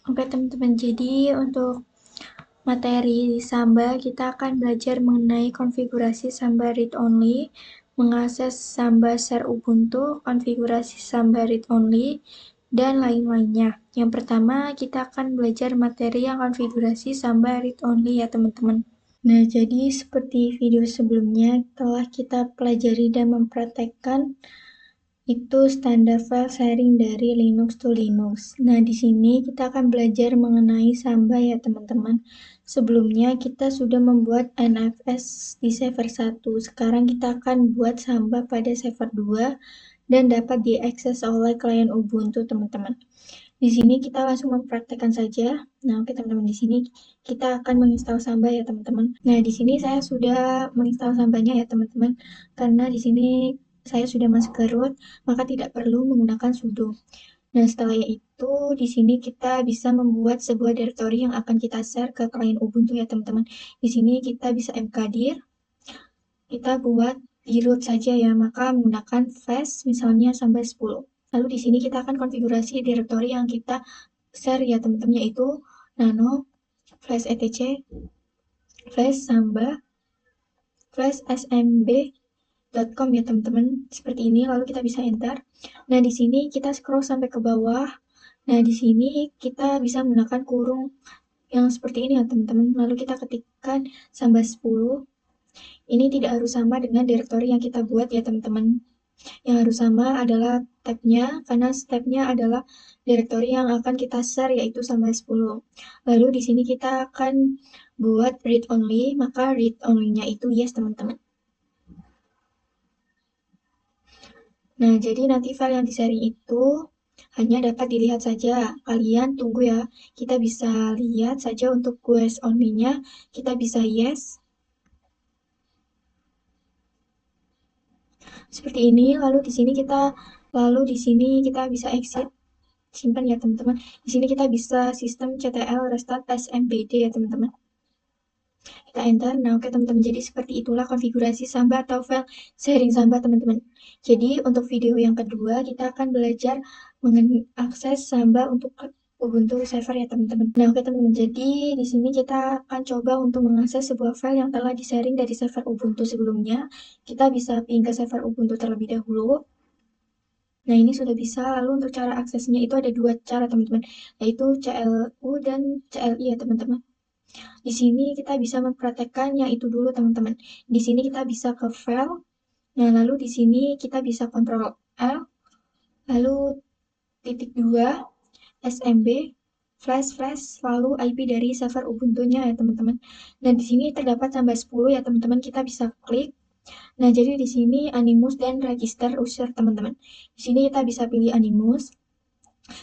Oke teman-teman, jadi untuk materi Samba kita akan belajar mengenai konfigurasi Samba read only, mengakses Samba share Ubuntu, konfigurasi Samba read only, dan lain-lainnya. Yang pertama kita akan belajar materi yang konfigurasi Samba read only ya teman-teman. Nah, jadi seperti video sebelumnya telah kita pelajari dan mempraktekkan itu standar file sharing dari Linux to Linux. Nah, di sini kita akan belajar mengenai Samba ya teman-teman. Sebelumnya kita sudah membuat NFS di server 1. Sekarang kita akan buat Samba pada server 2 dan dapat diakses oleh klien Ubuntu teman-teman. Di sini kita langsung mempraktekkan saja. Nah, oke teman-teman, di sini kita akan menginstal Samba ya teman-teman. Nah, di sini saya sudah menginstal Sambanya ya teman-teman, karena di sini saya sudah masuk ke root, maka tidak perlu menggunakan sudo. Nah, setelah itu di sini kita bisa membuat sebuah directory yang akan kita share ke klien Ubuntu ya teman-teman. Di sini kita bisa mkdir, kita buat di root saja ya, maka menggunakan flash misalnya sampai 10. Lalu di sini kita akan konfigurasi directory yang kita share ya teman-teman, yaitu nano, flash etc, flash samba, flash smb.com ya teman-teman, seperti ini. Lalu kita bisa enter. Nah, di sini kita scroll sampai ke bawah. Nah, di sini kita bisa menggunakan kurung yang seperti ini ya teman-teman. Lalu kita ketikkan samba 10. Ini tidak harus sama dengan directory yang kita buat ya teman-teman. Yang harus sama adalah tabnya, karena stepnya adalah directory yang akan kita share, yaitu sampai 10. Lalu di sini kita akan buat read only, maka read only-nya itu yes teman-teman. Nah, jadi nanti file yang di-sharing itu hanya dapat dilihat saja. Kalian tunggu ya. Kita bisa lihat saja untuk quest only-nya. Kita bisa yes. Seperti ini. Lalu di sini kita bisa exit. Simpan ya teman-teman. Di sini kita bisa sistem ctl restart smbd ya teman-teman. Kita enter. Nah, oke teman-teman, jadi seperti itulah konfigurasi Samba atau file sharing Samba teman-teman. Jadi untuk video yang kedua kita akan belajar mengenai akses Samba untuk Ubuntu server ya teman-teman. Nah, oke teman-teman, jadi di sini kita akan coba untuk mengakses sebuah file yang telah di-sharing dari server Ubuntu sebelumnya. Kita bisa ping ke server Ubuntu terlebih dahulu. Nah, ini sudah bisa. Lalu untuk cara aksesnya itu ada dua cara teman-teman, yaitu CLU dan CLI ya teman-teman. Di sini kita bisa mempraktekkan yang itu dulu teman-teman. Di sini kita bisa ke file. Nah, lalu di sini kita bisa Ctrl L, lalu titik 2, SMB, flash, lalu IP dari server Ubuntu-nya ya teman-teman. Nah, di sini terdapat sampai 10 ya teman-teman. Kita bisa klik. Nah, jadi di sini Animus dan register user teman-teman. Di sini kita bisa pilih Animus.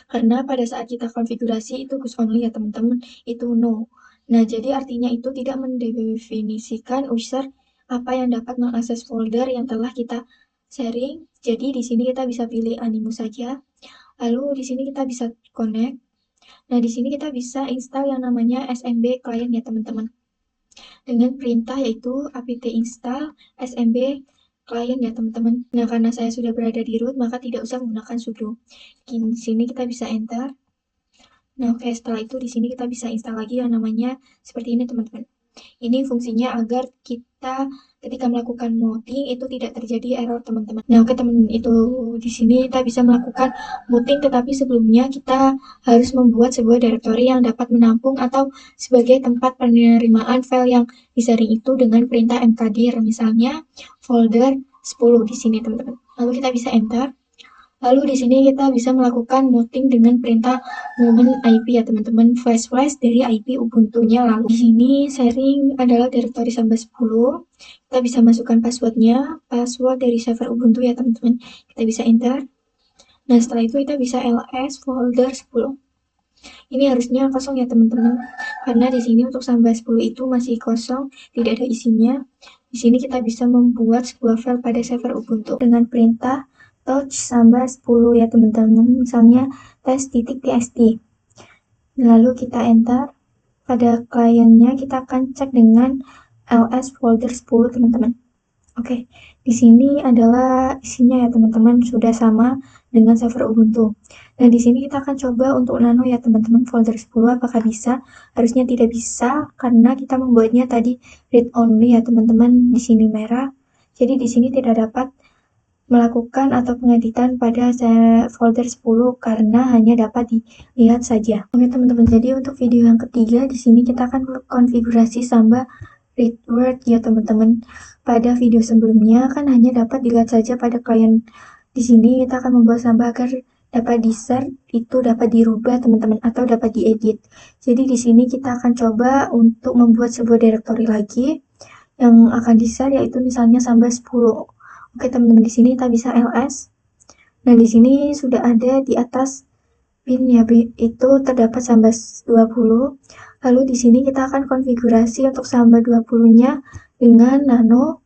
Karena pada saat kita konfigurasi itu use only ya teman-teman, itu no. Nah, jadi artinya itu tidak mendefinisikan user apa yang dapat mengakses folder yang telah kita sharing. Jadi di sini kita bisa pilih Animus saja. Lalu di sini kita bisa connect. Nah, di sini kita bisa install yang namanya smb client ya teman-teman. Dengan perintah yaitu apt install smb client ya teman-teman. Nah, karena saya sudah berada di root, maka tidak usah menggunakan sudo. Di sini kita bisa enter. Nah, oke, setelah itu di sini kita bisa install lagi yang namanya seperti ini teman-teman. Ini fungsinya agar kita ketika melakukan modding itu tidak terjadi error teman-teman. Nah, oke teman, itu di sini kita bisa melakukan modding, tetapi sebelumnya kita harus membuat sebuah directory yang dapat menampung atau sebagai tempat penerimaan file yang di-sharing itu dengan perintah mkdir, misalnya folder 10 di sini teman-teman. Lalu kita bisa enter. Lalu di sini kita bisa melakukan modding dengan perintah momen IP ya teman-teman, flash dari IP Ubuntu-nya. Lalu di sini sharing adalah directory sampai 10. Kita bisa masukkan passwordnya, password dari server Ubuntu ya teman-teman. Kita bisa enter. Nah, setelah itu kita bisa ls folder 10. Ini harusnya kosong ya teman-teman, karena di sini untuk sampai 10 itu masih kosong, tidak ada isinya. Di sini kita bisa membuat sebuah file pada server Ubuntu dengan perintah touch samba 10 ya teman-teman, misalnya test.txt. Lalu kita enter. Pada kliennya kita akan cek dengan ls folder 10 teman-teman. Oke, di sini adalah isinya ya teman-teman, sudah sama dengan server Ubuntu. Nah, di sini kita akan coba untuk nano ya teman-teman, folder 10 apakah bisa? Harusnya tidak bisa karena kita membuatnya tadi read only ya teman-teman, di sini merah. Jadi di sini tidak dapat melakukan atau pengeditan pada folder 10 karena hanya dapat dilihat saja. Oke teman-teman, jadi untuk video yang ketiga di sini kita akan konfigurasi Samba read word ya teman-teman. Pada video sebelumnya kan hanya dapat dilihat saja pada klien. Di sini kita akan membuat Samba agar dapat di-share, itu dapat dirubah teman-teman atau dapat diedit. Jadi di sini kita akan coba untuk membuat sebuah directory lagi yang akan di-share, yaitu misalnya Samba 10. Oke teman-teman, di sini kita bisa ls. Nah, di sini sudah ada di atas pin ya, itu terdapat Samba 20. Lalu di sini kita akan konfigurasi untuk Samba 20-nya dengan nano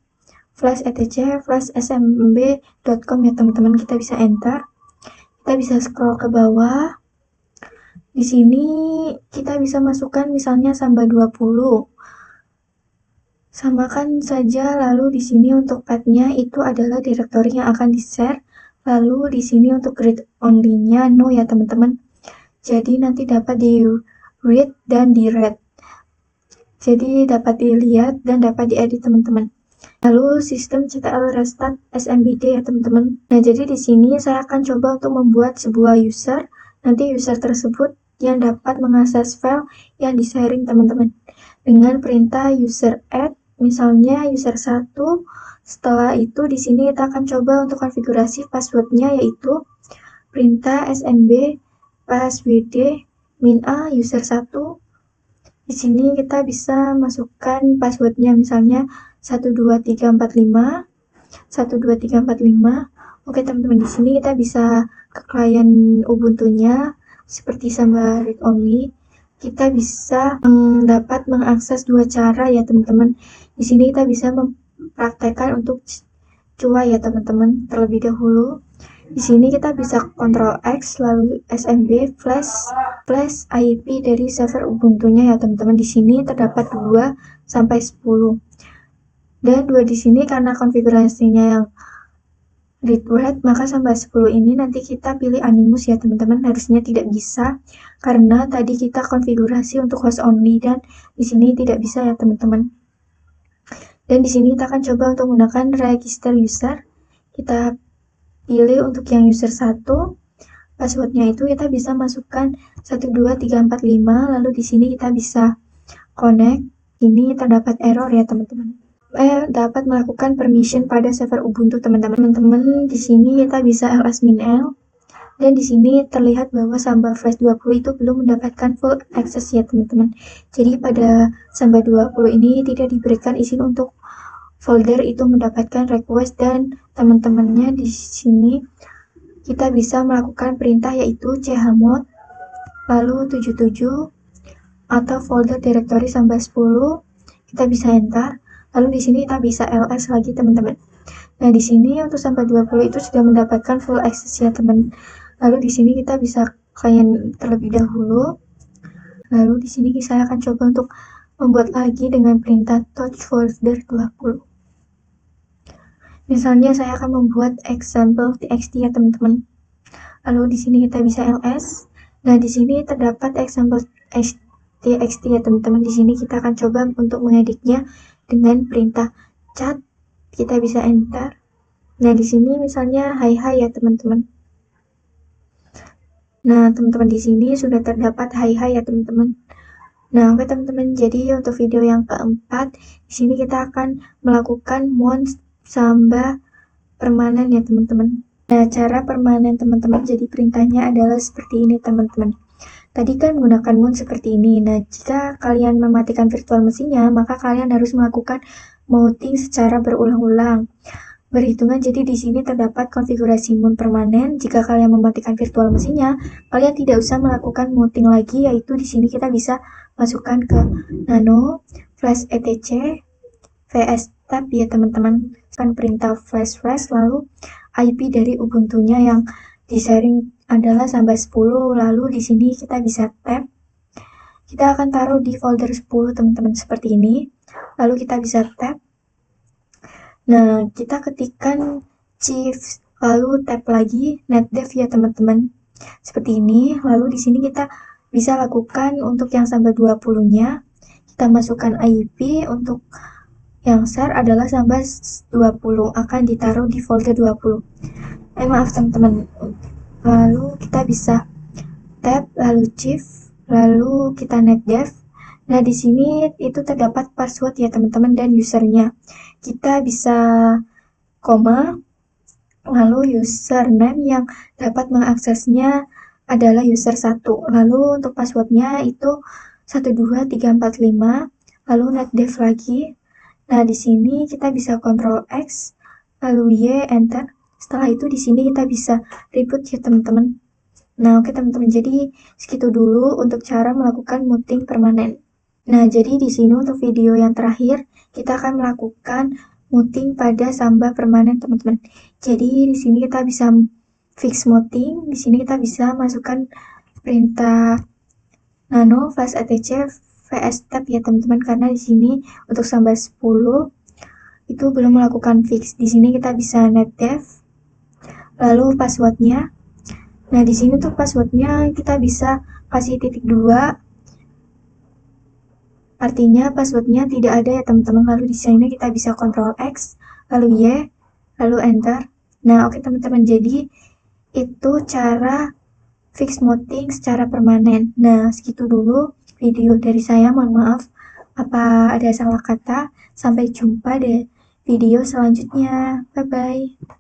flash etc flash smb.com ya teman-teman. Kita bisa enter. Kita bisa scroll ke bawah. Di sini kita bisa masukkan misalnya Samba 20. Samakan saja, lalu di sini untuk path-nya itu adalah direktori yang akan di-share, lalu di sini untuk read only-nya no ya teman-teman. Jadi nanti dapat di-read dan di-read. Jadi dapat dilihat dan dapat diedit teman-teman. Lalu sistem CTL restart SMBD ya teman-teman. Nah, jadi di sini saya akan coba untuk membuat sebuah user. Nanti user tersebut yang dapat mengakses file yang di-sharing teman-teman. Dengan perintah user add, misalnya user 1. Setelah itu di sini kita akan coba untuk konfigurasi passwordnya, yaitu perintah smb passwd min a user 1. Di sini kita bisa masukkan passwordnya misalnya 12345. Oke teman-teman, di sini kita bisa ke klien Ubuntu-nya seperti Samba read only. Kita bisa dapat mengakses dua cara ya teman-teman. Di sini kita bisa mempraktekkan untuk cua ya teman-teman terlebih dahulu. Di sini kita bisa Ctrl X lalu smb flash IP dari server Ubuntu-nya ya teman-teman. Di sini terdapat 2 sampai 10. Dan 2 di sini karena konfigurasinya yang read word, maka sampai 10 ini nanti kita pilih Animus ya teman-teman. Harusnya tidak bisa karena tadi kita konfigurasi untuk host only dan di sini tidak bisa ya teman-teman. Dan di sini kita akan coba untuk menggunakan register user. Kita pilih untuk yang user 1. Passwordnya itu kita bisa masukkan 12345, lalu di sini kita bisa connect. Ini terdapat error ya teman-teman. Dapat melakukan permission pada server Ubuntu teman-teman. Teman-teman di sini kita bisa ls-l dan di sini terlihat bahwa Samba Flash 20 itu belum mendapatkan full access ya teman-teman. Jadi pada Samba 20 ini tidak diberikan izin untuk folder itu mendapatkan request, dan teman-temannya di sini kita bisa melakukan perintah yaitu chmod lalu 77 atau folder directory Samba 10. Kita bisa enter. Lalu di sini kita bisa ls lagi teman-teman. Nah, di sini untuk Samba 20 itu sudah mendapatkan full access ya teman. Lalu di sini kita bisa klien terlebih dahulu. Lalu di sini saya akan coba untuk membuat lagi dengan perintah touch folder 20. Misalnya saya akan membuat example txt ya teman-teman. Lalu di sini kita bisa ls. Nah, di sini terdapat example txt ya teman-teman. Di sini kita akan coba untuk mengeditnya dengan perintah cat. Kita bisa enter. Nah, di sini misalnya hai ya teman-teman. Nah, teman-teman di sini sudah terdapat hai ya teman-teman. Nah, oke teman-teman. Jadi untuk video yang keempat, di sini kita akan melakukan mount Samba permanen ya teman-teman. Nah, cara permanen teman-teman jadi perintahnya adalah seperti ini teman-teman. Tadi kan menggunakan mount seperti ini. Nah, jika kalian mematikan virtual mesinnya, maka kalian harus melakukan mounting secara berulang-ulang. Berhitungan, jadi di sini terdapat konfigurasi mount permanen. Jika kalian mematikan virtual mesinnya, kalian tidak usah melakukan mounting lagi, yaitu di sini kita bisa masukkan ke nano flash etc vs tab ya teman-teman. Kan perintah flash lalu IP dari Ubuntu-nya yang di-sharing adalah Samba 10. Lalu di sini kita bisa tab. Kita akan taruh di folder 10 teman-teman seperti ini. Lalu kita bisa tab. Nah, kita ketikkan chief lalu tap lagi NetDev ya teman-teman. Seperti ini, lalu di sini kita bisa lakukan untuk yang sampai 20-nya, kita masukkan IP untuk yang share adalah sampai 20, akan ditaruh di folder 20. Maaf teman-teman. Lalu kita bisa tab, lalu shift, lalu kita netdev. Nah, di sini itu terdapat password ya teman-teman dan usernya. Kita bisa koma, lalu username yang dapat mengaksesnya adalah user 1. Lalu untuk passwordnya itu 12345, lalu netdev lagi. Nah, di sini kita bisa Ctrl X, lalu Y, enter. Setelah itu di sini kita bisa reboot ya teman-teman. Nah, oke teman-teman, jadi segitu dulu untuk cara melakukan muting permanen. Nah, jadi di sini untuk video yang terakhir, kita akan melakukan muting pada Samba permanen, teman-teman. Jadi di sini kita bisa fix muting, di sini kita bisa masukkan perintah nano flash etc vs tab ya teman-teman, karena di sini untuk Samba 10 itu belum melakukan fix. Di sini kita bisa netdev, lalu passwordnya. Nah, di sini untuk passwordnya kita bisa kasih titik 2, artinya passwordnya tidak ada ya teman-teman. Lalu di sini kita bisa Ctrl X, lalu Y, lalu enter. Nah, oke teman-teman, jadi itu cara fix muting secara permanen. Nah, segitu dulu video dari saya. Mohon maaf apa ada salah kata. Sampai jumpa di video selanjutnya. Bye-bye.